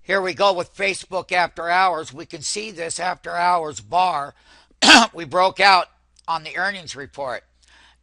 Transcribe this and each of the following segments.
Here we go with Facebook after hours. We can see this after hours bar. We broke out on the earnings report.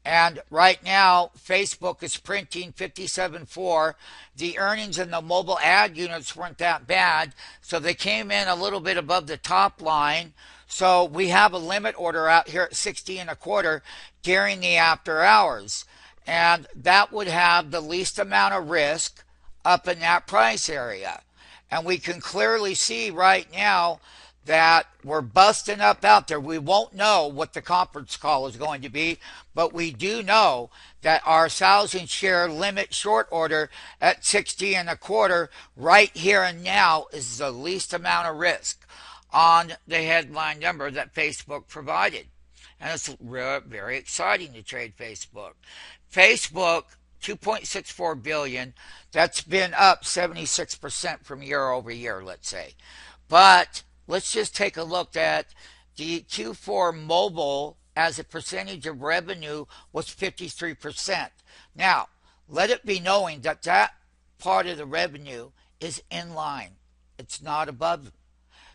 And right now, Facebook is printing 57.4. The earnings in the mobile ad units weren't that bad, so they came in a little bit above the top line. So we have a limit order out here at 60 and a quarter during the after hours. And that would have the least amount of risk up in that price area. And we can clearly see right now that we're busting up out there. We won't know what the conference call is going to be, but we do know that our 1,000 share limit short order at 60 and a quarter right here and now is the least amount of risk on the headline number that Facebook provided. And it's very exciting to trade Facebook. Facebook, 2.64 billion. That's been up 76% from year over year, let's say. But let's just take a look at the Q4 mobile as a percentage of revenue was 53%. Now, let it be knowing that that part of the revenue is in line. It's not above.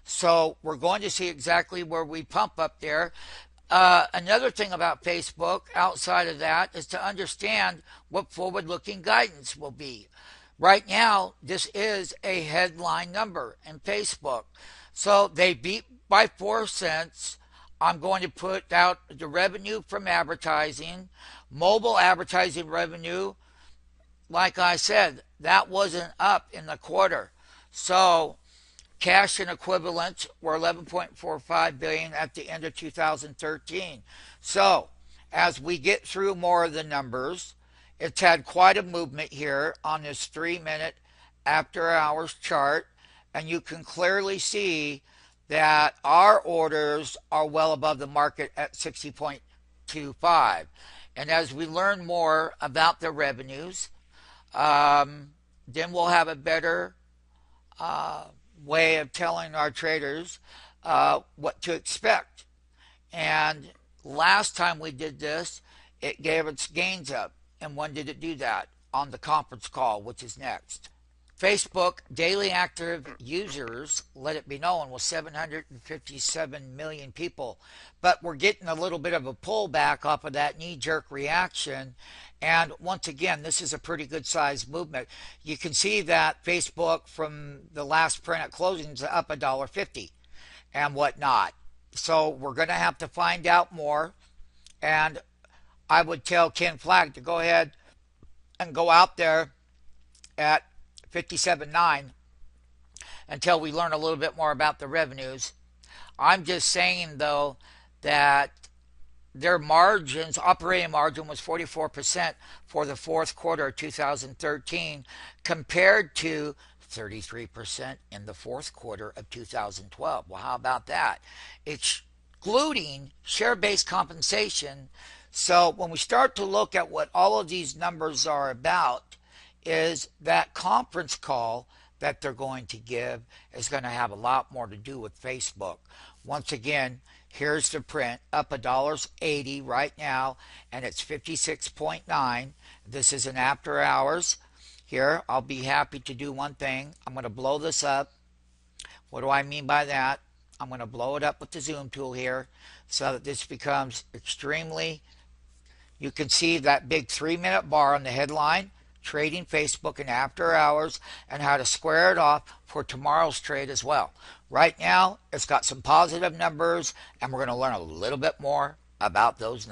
So we're going to see exactly where we pump up there. Another thing about Facebook outside of that is to understand what forward-looking guidance will be. Right now, this is a headline number in Facebook. So they beat by 4 cents. I'm going to put out the revenue from advertising. Mobile advertising revenue, like I said, that wasn't up in the quarter. So cash and equivalents were 11.45 billion at the end of 2013. So as we get through more of the numbers, it's had quite a movement here on this 3-minute after hours chart. And you can clearly see that our orders are well above the market at 60.25. And as we learn more about the revenues, then we'll have a better way of telling our traders what to expect. And last time we did this, it gave its gains up. And when did it do that? On the conference call, which is next. Facebook daily active users, let it be known, was 757 million people. But we're getting a little bit of a pullback off of that knee-jerk reaction. And once again, this is a pretty good size movement. You can see that Facebook from the last print at closing is up $1.50 and whatnot. So we're going to have to find out more. And I would tell Ken Flagg to go ahead and go out there at 57.9 until we learn a little bit more about the revenues. I'm just saying, though, that their margins, operating margin was 44% for the fourth quarter of 2013 compared to 33% in the fourth quarter of 2012. Well, how about that? Excluding share-based compensation. So when we start to look at what all of these numbers are about, is that conference call that they're going to give is going to have a lot more to do with Facebook. Once again, here's the print, up $1.80 right now, and it's 56.9. This is an after hours. Here, I'll be happy to do one thing. I'm going to blow this up. What do I mean by that? I'm going to blow it up with the zoom tool here so that this becomes extremely, you can see that big 3-minute bar on the headline, trading Facebook in after hours, and how to square it off for tomorrow's trade as well. Right now, it's got some positive numbers, and we're going to learn a little bit more about those numbers.